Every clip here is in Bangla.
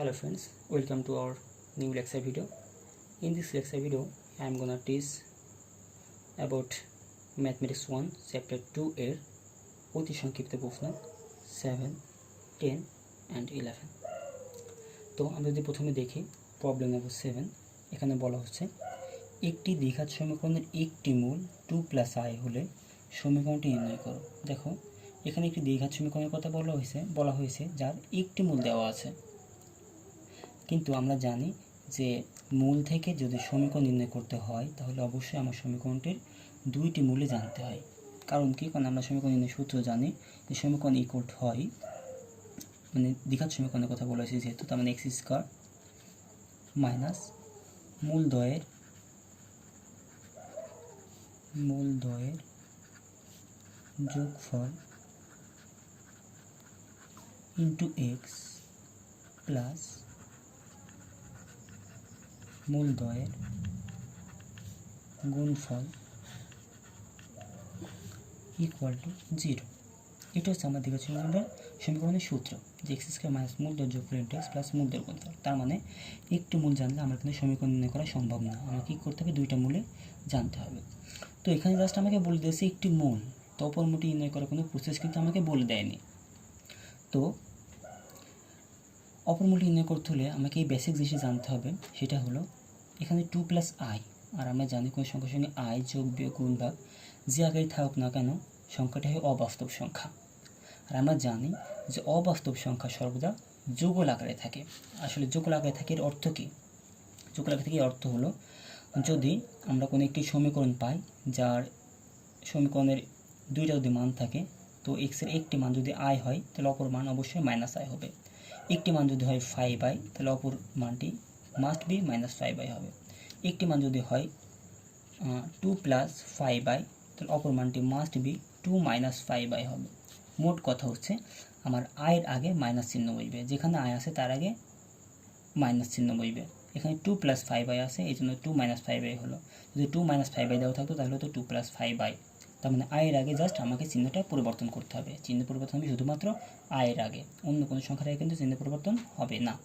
Hello friends, welcome to our new lecture video. In this lecture video, I am gonna teach about Mathematics 1 Chapter 2 এর অতি সংক্ষিপ্ত প্রশ্ন 7, 10 and 11. তো আমরা যদি প্রথমে দেখি প্রবলেম নাম্বার 7, এখানে বলা হচ্ছে একটি দ্বিঘাত সমীকরণের একটি মূল 2 + i হলে সমীকরণটি নির্ণয় করো। দেখো এখানে একটি দ্বিঘাত সমীকরণের কথা বলা হয়েছে যার একটি মূল দেওয়া আছে, কিন্তু আমরা জানি যে মূল থেকে যদি সমীকরণ নির্ণয় করতে হয় তাহলে অবশ্যই আমার সমীকরণটির দুইটি মূলে জানতে হয়। কারণ কি? কারণ আমরা সমীকরণ নির্ণয় সূত্র জানি যে সমীকরণ ইকুয়াল হয়, মানে দ্বিঘাত সমীকরণের কথা বলা হয়েছে যেহেতু, তার মানে x² মাইনাস মূলদ্বয়ের যোগফল ইন্টু x প্লাস মূলদ্বয়ের গুণফল ইকুয়াল টু 0। এটা হচ্ছে আমার দ্বিঘাত সমীকরণের সূত্র যে x² মাইনাস মূলদ্বয়ের যোগফল ইন্টু x প্লাস মূলদ্বয়ের গুণফল। তার মানে একটি মূল জানলে আমার কিন্তু সমীকরণ নির্ণয় করা সম্ভব না, আমাকে কী করতে হবে? দুইটা মূলে জানতে হবে। তো এখানে জাস্ট আমাকে বলে দিয়েছে একটি মূল, তো অপর মূলটি নির্ণয় করার কোনো প্রসেস কিন্তু আমাকে বলে দেয়নি। তো অপর মূলটি নির্ণয় করতে হলে আমাকে এই বেসিক জিনিস জানতে হবে, সেটা হলো এখানে 2 + i, আর আমরা জানি কোনো সংখ্যার সঙ্গে i যোগ বিয়োগ গুণ ভাগ যে আগেই থাকুক না কেন সংখ্যাটি হয় অবাস্তব সংখ্যা। আর আমরা জানি যে অবাস্তব সংখ্যা সর্বদা যুগল আকারে থাকে। আসলে যুগল আকারে থাকে এর অর্থ কী? যুগল আকারে থেকে অর্থ হলো যদি আমরা কোনো একটি সমীকরণ পাই যার সমীকরণের দুইটা যদি মান থাকে, তো এক্সের একটি মান যদি i হয় তাহলে অপর মান অবশ্যই -i হবে। একটি মান যদি হয় 5i তাহলে অপর মানটি মাস্ট বি -5i হবে। একটি মান যদি হয় 2 + 5i তাহলে অপর মানটি মাস্ট বি 2 - 5i হবে। মোট কথা হচ্ছে আমার আয়ের আগে মাইনাস চিহ্ন বসবে, যেখানে আয় আছে তার আগে মাইনাস চিহ্ন বসবে। এখানে 2 + 5i আছে, এই জন্য 2 - 5i হলো। যদি 2 - 5i দেওয়া থাকতো তাহলে তো 2 + 5i। তার মানে আয়ের আগে জাস্ট আমাকে চিহ্নটা পরিবর্তন করতে হবে। চিহ্ন পরিবর্তন হবে শুধুমাত্র আয়ের আগে, অন্য কোনো সংখ্যার আগে কিন্তু চিহ্ন পরিবর্তন হবে না।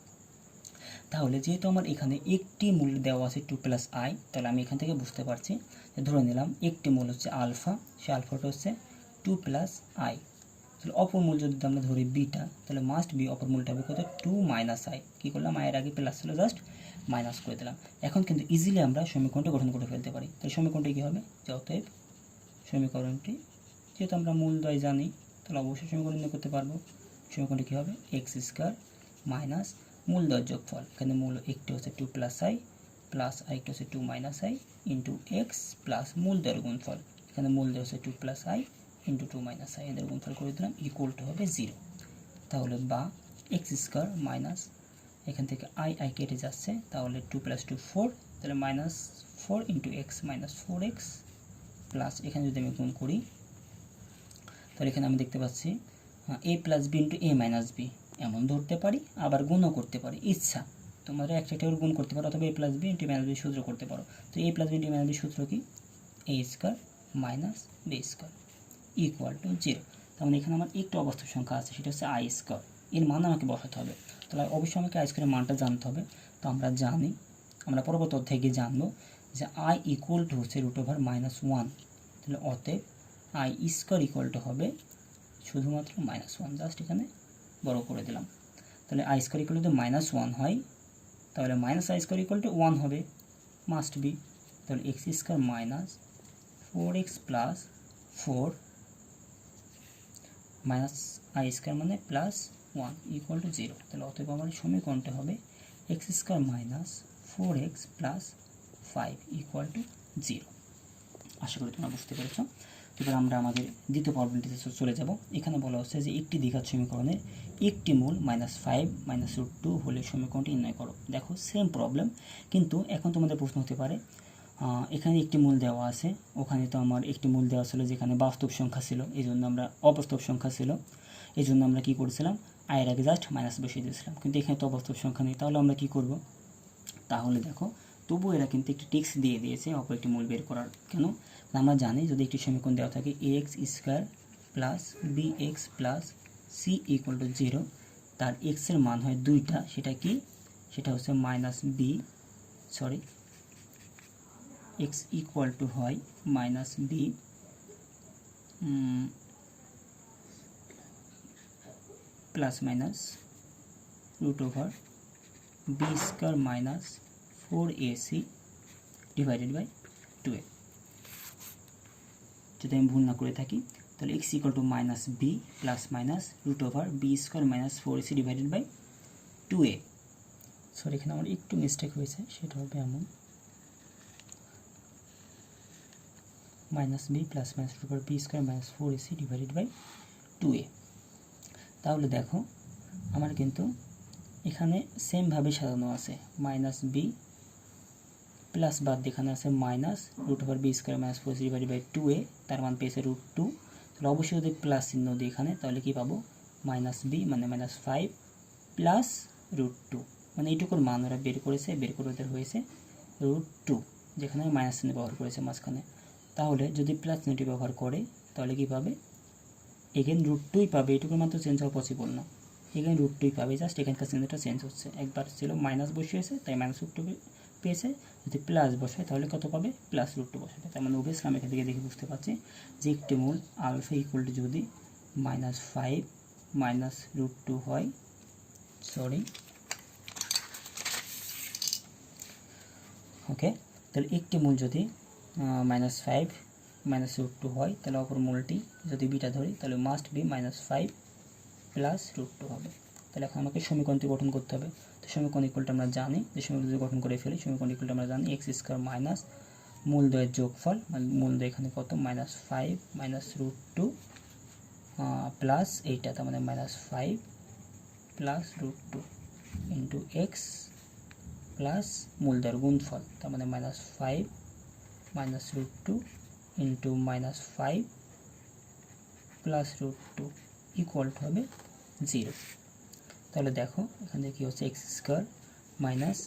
তাহলে যেহেতু আমার এখানে একটি মূল্য দেওয়া আছে 2 + i, তাহলে আমি এখান থেকে বুঝতে পারছি যে ধরে নিলাম একটি মূল হচ্ছে আলফা, সে আলফাটা হচ্ছে 2 + i। তাহলে অপর মূল যদি আমরা ধরি বিটা, তাহলে মাস্ট বি অপর মূলটা হবে কত? 2 - i। কী করলাম? আয়ের আগে প্লাস ছিল, জাস্ট মাইনাস করে দিলাম। এখন কিন্তু ইজিলি আমরা সমীকরণটা গঠন করে ফেলতে পারি। তাহলে সমীকরণটি কী হবে? যে অতএব সমীকরণটি, যেহেতু আমরা মূলদ্বয় জানি তাহলে অবশ্যই সমীকরণ নির্ণয় করতে পারবো। সমীকরণটি কী হবে? x² মাইনাস মূলদ্বয়ের যোগফল, এখানে মূল একটি হচ্ছে 2 + i প্লাস আরেকটি হচ্ছে 2 - i ইন্টু এক্স প্লাস মূলদ্বয়ের গুণফল, এখানে মূলদ্বয় হচ্ছে 2 + i ইন্টু 2 - i, এদের গুণফল করে দিলাম, ইকুয়াল টু হবে 0। তাহলে বা x² মাইনাস এখান থেকে i কেটে যাচ্ছে, তাহলে 2 + 2 4, তাহলে -4 ইন্টু এক্স -4x প্লাস এখানে যদি আমি গুণ করি তাহলে এখানে আমি দেখতে পাচ্ছি a + b into a - b, এমন ধরতে পারি, আবার গুণও করতে পারি, ইচ্ছা তোমরা একটা গুণ করতে পারো, অথবা a + b into a - b সূত্র করতে পারো। তো a + b into a - b সূত্র কি? a² minus b² equal to 0। তার মানে এখানে আমার একটু অবাস্তব সংখ্যা আছে, সেটা হচ্ছে i², এর মান আমাকে বসাতে হবে। তাহলে অবশ্যই আমাকে i² এর মানটা জানতে হবে। তো আমরা জানি, আমরা পরবর্তী অধ্যায়ে গিয়ে জানবো যে i ইকুয়াল টু হচ্ছে √1। তাহলে অতএব i² ইকুয়াল টু হবে শুধুমাত্র -1, জাস্ট এখানে বড় করে দিলাম। তাহলে i² ইকুয়াল টু -1 হয়, তাহলে -i² ইকুয়াল টু 1 হবে, মাস্ট বি। তাহলে x² minus 4x plus 4 -i² মানে +1 ইকুয়াল টু 0। তাহলে অতএব আমার সমীকরণটা হবে x² minus 4x plus 5 equal to 0। আশা করি তোমরা বুঝতে পেরেছ। এবার আমরা আমাদের দ্বিতীয় প্রবলেমটিতে চলে যাব। এখানে বলা হচ্ছে যে একটি দ্বিঘাত সমীকরণের একটি মূল -5 -√2 হলে সমীকরণটি নির্ণয় করো। দেখো সেম প্রবলেম, কিন্তু এখন তোমাদের প্রশ্ন হতে পারে এখানে একটি মূল দেওয়া আছে, ওখানে তো আমার একটি মূল দেওয়া ছিল যেখানে বাস্তব সংখ্যা ছিল, এই জন্য আমরা অবাস্তব সংখ্যা ছিল, এই জন্য আমরা কী করেছিলাম? আয়ের আগে জাস্ট মাইনাস বসিয়ে দিয়েছিলাম, কিন্তু এখানে তো অবাস্তব সংখ্যা নেই। তাহলে আমরা কী করব? তাহলে দেখো তবু এরা কিন্তু একটি টিক্স দিয়ে দিয়েছে অপর একটি মূল বের করার। কেন? আমরা জানি যদি একটি সমীকরণ দেওয়া থাকে ax² plus bx plus c equal to 0, তার এক্সের মান হয় 2টা, সেটা কি, সেটা হচ্ছে minus B, sorry X equal to হয় minus B plus minus root over B square minus 4ac divided by 2a। যদি আমি ভুল না করে থাকি তাহলে X equal to minus B plus minus root over B square minus 4ac divided by 2a। Sorry এখানে আমার একটু মিস্টেক হয়েছে, সেটা হবে এমন minus B plus minus root over B square minus 4ac divided by 2a। তাহলে দেখো আমার কিন্তু এখানে সেমভাবে সাজানো আছে, মাইনাস বি প্লাস বাদ এখানে আছে minus root over B square minus 4ac divided by 2a, তার মান পেয়েছে √2। তাহলে অবশ্যই যদি প্লাস চিহ্ন দিই এখানে, তাহলে কি পাবো, মাইনাস বি মানে মাইনাস 5 প্লাস √2, মানে এইটুকুর মান ওরা বের করেছে, বের করে ওদের হয়েছে √2, যেখানে মাইনাস চিহ্ন ব্যবহার করেছে মাঝখানে। তাহলে যদি প্লাস চিহ্নটি ব্যবহার করে তাহলে কি পাবে, এগেন √2ই পাবে, এইটুকুর মান তো চেঞ্জ হওয়া পসিবল না, এখানে √2ই পাবে, জাস্ট এখানকার চিহ্নটা চেঞ্জ হচ্ছে। একবার ছিল মাইনাস বসিয়েছে তাই মাইনাস √2 পেয়েছে, যদি প্লাস বসায় তাহলে কত পাবে, প্লাস √2 বসাবে। তার মানে অবভিয়াসলি আমি এখান থেকে দেখে বুঝতে পারছি যে একটি মূল আলফা ইকুয়াল টু যদি -5 মাইনাস √2 হয়, সরি ওকে, তাহলে একটি মূল যদি -5 মাইনাস √2 হয়, তাহলে অপর মূলটি যদি বিটা ধরি তাহলে মাস্ট বি -5 প্লাস √2 হবে। তাহলে এখন আমাকে সমীকরণটি গঠন করতে হবে। তো সমীকরণ ইকুয়ালটা আমরা জানি, যে সমীকরণ যদি গঠন করে ফেলি, সমীকরণ ইকুয়ালটা আমরা জানি এক্স স্কোয়ার মাইনাস মূলদ্বয়ের যোগফল, মানে মূলদ্বয় এখানে কত, -5 মাইনাস √2 প্লাস এইটা, তার মানে -5 প্লাস √2 ইন্টু এক্স প্লাস মূলদ্বয়ের গুণফল, তার মানে -5 minus √2 into -5 plus √2 equal two হবে 0। তাহলে দেখো এখানে কি হচ্ছে, এক্স স্কোয়ার মাইনাস,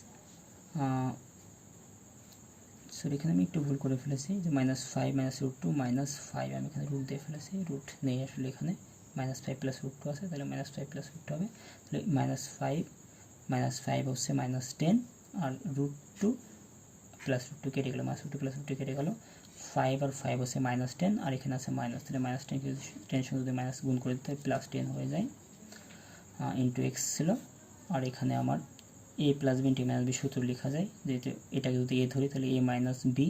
সরি এখানে আমি একটু ভুল করে ফেলেছি, যে -5 মাইনাস √2 -5, আমি এখানে রুট দিয়ে ফেলেছি, রুট নেই আসলে এখানে, -5 প্লাস √2 আছে, তাহলে -5 প্লাস √2 হবে, তাহলে -5 হচ্ছে -10 আর √2 প্লাস √2 কেটে গেল, -√2 প্লাস √2 কেটে গেল, 5 আর 5 হচ্ছে -10 আর এখানে আছে মাইনাস, তাহলে -10 টেনশন যদি মাইনাস গুণ করে দিতে +10 হয়ে যায়, ইন্টু এক্স ছিল। আর এখানে আমার A plus B into minus B সূত্র লেখা যায়, যেহেতু এটাকে যদি এ ধরি তাহলে এ মাইনাস বি,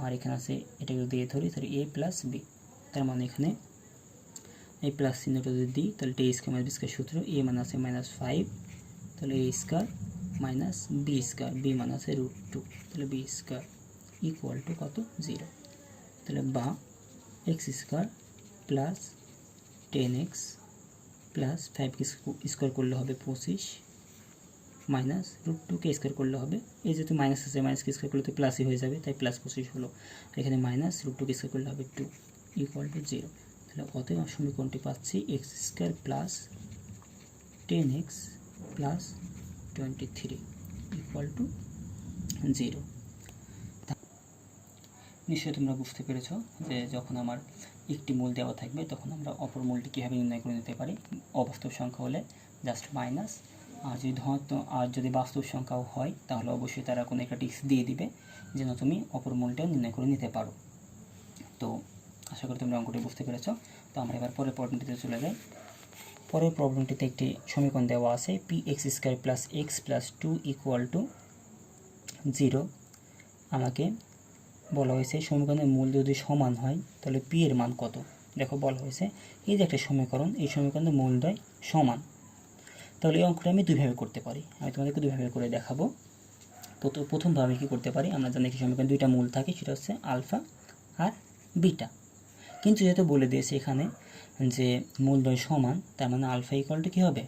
আর এখানে আছে এটাকে যদি এ ধরি তাহলে এ প্লাস বি, তার মানে এখানে এই প্লাস চিহ্নটা যদি দিই তাহলে A square minus B square সূত্র, এ মানে আছে -5, তাহলে A square minus B square, B মানে আছে √2, তাহলে বি স্কোয়ার ইকুয়াল টু কত, 0। তাহলে বা X square plus 10x plus 5কে স্কোয়ার করলে হবে 25 মাইনাস √2কে স্কোয়ার করলে হবে, এই যেহেতু মাইনাস আছে মাইনাসকে স্কোয়ার করলে তো প্লাসই হয়ে যাবে, তাই +25 হলো, এখানে মাইনাস √2কে স্কোয়ার করলে হবে 2 ইকুয়াল টু 0। তাহলে অতএব সমীকরণটি পাচ্ছি x square plus 10x plus 23 equal to 0। নিশ্চয়ই তোমরা বুঝতে পেরেছ যে যখন আমার একটি মূল দেওয়া থাকবে তখন আমরা অপর মূলটি কীভাবে নির্ণয় করে নিতে পারি। অবাস্তব সংখ্যা হলে জাস্ট মাইনাস, আর যদি ধনাত্মক আর যদি বাস্তব সংখ্যাও হয় তাহলে অবশ্যই তারা কোনো একটা টিক্স দিয়ে দিবে যেন তুমি অপর মূলটাও নির্ণয় করে নিতে পারো। তো আশা করি তোমরা অঙ্কটি বুঝতে পেরেছ। তো আমরা এবার পরের প্রবলেমটিতে চলে যাই। পরের প্রবলেমটিতে একটি সমীকরণ দেওয়া আছে p(x² + x + 2 = 0। আমাকে বলা হয়েছে সমীকরণের মূল যদি সমান হয় তাহলে p এর মান কত। দেখো বলা হয়েছে এই যে একটা সমীকরণ, এই সমীকরণের মূলদ্বয় সমান, তাহলে এই অঙ্কটা আমি দুইভাবে করতে পারি। আমি তোমাদেরকে দুইভাবে করে দেখাবো। প্রথমভাবে কী করতে পারি, আমরা জানি কি সমীকরণ দুইটা মূল থাকে, সেটা হচ্ছে আলফা আর বিটা, কিন্তু যেহেতু বলে দিয়েছে এখানে যে মূলদ্বয় সমান, তার মানে আলফা ইকুয়াল টু কী হবে,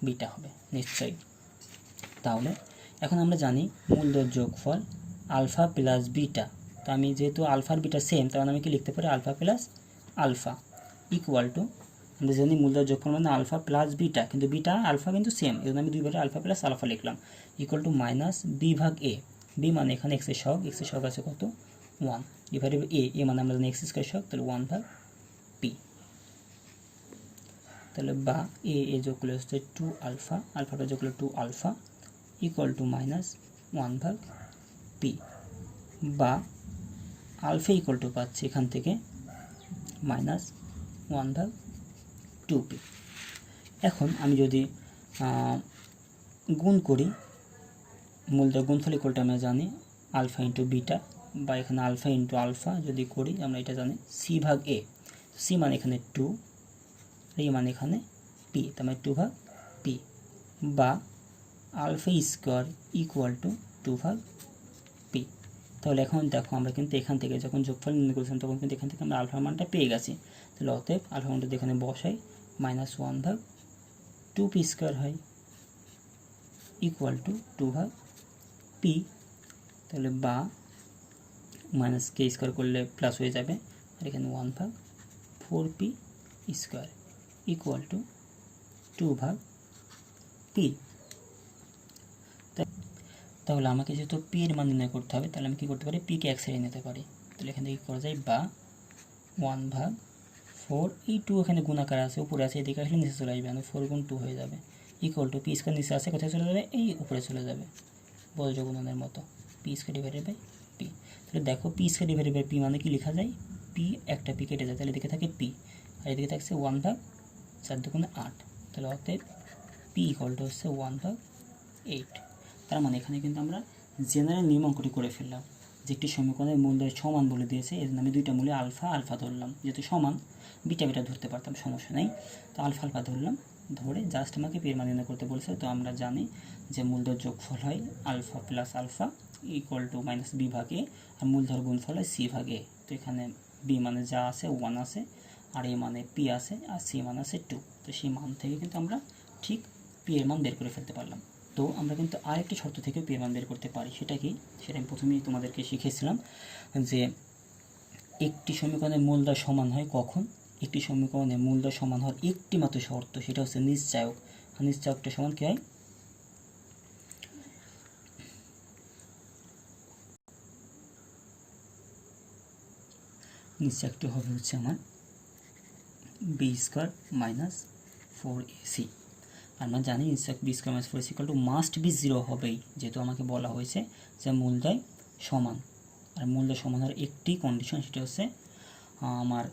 বিটা হবে নিশ্চয়ই। তাহলে এখন আমরা জানি মূলদ্বয়ের যোগফল আলফা প্লাস বিটা, তো আমি যেহেতু আলফা আর বিটা সেম, তার মানে আমি কি লিখতে পারি alpha plus alpha equal to, আমরা জানি মূলদ্বয়ের যোগফল মানে আলফা প্লাস বিটা, কিন্তু বিটা আলফা কিন্তু সেম, এই জন্য আমি দুইবারে আলফা প্লাস আলফা লিখলাম, ইকুয়াল টু মাইনাস বি ভাগ এ, বি মানে এখানে এক্সের সহগ, এক্সের সহগ আছে কত 1, ডিভাইডেড এ, এ মানে আমরা জানি এক্স স্কোয়ার সহগ, তাহলে 1/p। তাহলে বা এ যোগ করলে হচ্ছে 2 আলফা, আলফাটা যোগ করলে 2 আলফা ইকুয়াল টু মাইনাস 1 ভাগ পি, বা আলফা ইকুয়াল টু পাচ্ছি এখান থেকে মাইনাস 1 ভাগ 2p। এখন আমি যদি গুণ করি, মূলধন গুণফল ইকুয়ালটা আমরা জানি আলফা ইন্টু বিটা, বা এখানে আলফা ইন্টু আলফা যদি করি আমরা এটা জানি সি ভাগ এ, সি মানে এখানে 2, এ মানে এখানে পি, তার মানে 2 ভাগ পি, বা আলফা স্কোয়ার ইকুয়াল টু 2 ভাগ পি। তাহলে এখন দেখো আমরা কিন্তু এখান থেকে যখন যোগফল নির্ণয় করেছিলাম তখন কিন্তু এখান থেকে আমরা আলফার মানটা পেয়ে গেছি। তাহলে অতএব আলফা মানটা এখানে বসাই মাইনাস 1 ভাগ 2p স্কোয়ার হয় ইকুয়াল টু 2 ভাগ পি। তাহলে বা মাইনাস কে স্কোয়ার করলে প্লাস হয়ে যাবে, আর এখানে 1 ভাগ 4p স্কোয়ার ইকুয়াল টু 2 ভাগ পি। তাহলে আমাকে যেহেতু পি এর মান নির্ণয় করতে হবে, তাহলে আমি কী করতে পারি, পিকে এক সাইডে নিতে পারি। তাহলে এখান থেকে কী করা যায়, বা 1 ভাগ 4, এই 2 এখানে গুণাকার আছে, উপরে আছে, এদিকে আসলে নিচে চলে আসবে, 4 গুণ 2 হয়ে যাবে ইকুয়াল টু পি স্কোয়ার নিচে আছে, কোথায় চলে যাবে, এই উপরে চলে যাবে বজ্র গুণনের মতো, P square divided by P. তাহলে দেখো P square divided by P মানে কি লেখা যায়, পি একটা পি কেটে যায়, তাহলে এদিকে থাকে পি, আর এদিকে থাকছে 1 ভাগ 4 দুগুণে 8, তাহলে অতএব পি ইকুয়াল টু হচ্ছে 1 ভাগ 8। তার মানে এখানে কিন্তু আমরা জেনারেল নিয়ম অঙ্কটি করে ফেললাম, যে একটি সমীকরণের মূল্যের সমান বলে দিয়েছে, এর জন্য আমি দুইটা মূল্যে আলফা আলফা ধরলাম, যেহেতু সমান বিটা বিটা ধরতে পারতাম, সমস্যা নেই। তো আলফা আলফা ধরলাম, ধরে জাস্ট আমাকে পি এর মান নির্ণয় করতে বলছে। তো আমরা জানি যে মূলধর যোগফল হয় alpha plus alpha equal to minus B ভাগ এ, আর মূলধর গুণফল হয় সি ভাগ এ। তো এখানে বি মানে যা আছে 1 আছে, আর এ মানে পি আছে, আর সি মান আছে 2। তো সেই মান থেকে কিন্তু আমরা ঠিক পি এর মান বের করে ফেলতে পারলাম। তো আমরা কিন্তু আরেকটি শর্ত থেকে পি এর মান বের করতে পারি, সেটা কি, সেটা আমি প্রথমেই তোমাদেরকে শিখেছিলাম যে একটি সমীকরণের মূলধর সমান হয় কখন, একটি সমীকরণের মূলধর সমান হওয়ার একটি মাত্র শর্ত, সেটা হচ্ছে নিশ্চায়ক। আর নিশ্চায়কটা সমান কি হয়, নিশ্চায়কটি হবে হচ্ছে আমার বি স্কোয়ার মাইনাস 4ac। আমরা জানি নিশ্চয়ক B square minus 4ac equal to must be 0 হবেই, যেহেতু আমাকে বলা হয়েছে যে মূলধয় সমান। আর মূলধয় সমান হওয়ার একটি কন্ডিশন, সেটা হচ্ছে আমার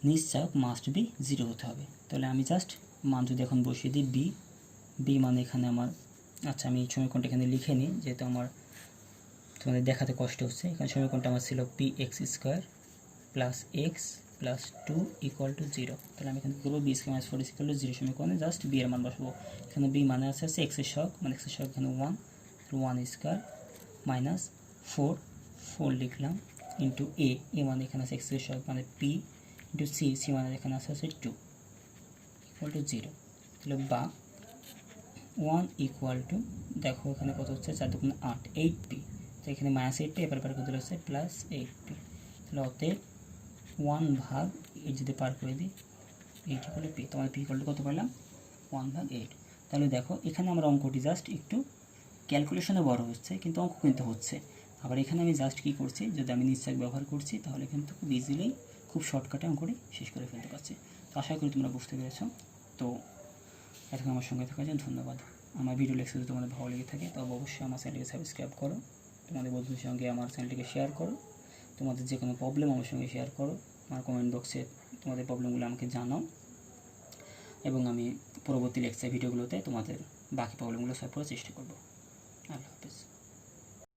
নিশ্চয়ক মাস্ট বি 0 হতে হবে। তাহলে আমি জাস্ট মান যদি এখন বসিয়ে দিই, বি মানে এখানে আমার, আচ্ছা আমি এই সমীকরণটা এখানে লিখে নিই, যেহেতু আমার তোমাদের দেখাতে কষ্ট হচ্ছে। এখানে সমীকরণটা আমার ছিল P X square plus X plus 2 equal to 0। তাহলে আমি এখানে কী করবো, B square minus 4 equal to 0 সমীকরণে জাস্ট বি এর মান বসাবো। এখানে বি মানে আছে এক্সের সহগ, মানে এক্সের সহগ এখানে 1 স্কোয়ার মাইনাস 4 লিখলাম ইন্টু এ মানে এখানে আছে এক্সের সহগ মানে পি ইন্টু সি মানে এখানে আছে 2 ইকুয়াল টু 0। তাহলে বা 1 ইকুয়াল টু, দেখো এখানে কত হচ্ছে 4 দুগুণে 8, 8p। তো এখানে মাইনাস 8p, এবার করে দিলে হচ্ছে প্লাস 8p। তাহলে অতএব 1 ভাগ 8 যদি পার করে দিই, 8 ইকুয়াল টু পি, তোমার পি ইকুয়াল টু কত পেলাম, 1 ভাগ 8। তাহলে দেখো এখানে আমার অঙ্কটি জাস্ট একটু ক্যালকুলেশনে বড় হচ্ছে, কিন্তু অঙ্ক কিন্তু হচ্ছে। আবার এখানে আমি জাস্ট কী করছি, যদি আমি নিশ্চয়ক ব্যবহার করছি তাহলে কিন্তু খুব ইজিলি, খুব শর্টকাটে অঙ্কটি শেষ করে ফেলতে পারছি। তো আশা করি তোমরা বুঝতে পেরেছো। তো এখন আমার সঙ্গে থাকার জন্য ধন্যবাদ। আমার ভিডিও লেকচার যদি তোমাদের ভালো লেগে থাকে তবে অবশ্যই আমার চ্যানেলটিকে সাবস্ক্রাইব করো, তোমাদের বন্ধুদের সঙ্গে আমার চ্যানেলটিকে শেয়ার করো, তোমাদের যে কোনো প্রবলেম আমার সঙ্গে শেয়ার করো, আমার কমেন্ট বক্সে তোমাদের প্রবলেমগুলো আমাকে জানাও, এবং আমি পরবর্তী লেকচার ভিডিওগুলোতে তোমাদের বাকি প্রবলেমগুলো সলভ করার চেষ্টা করব।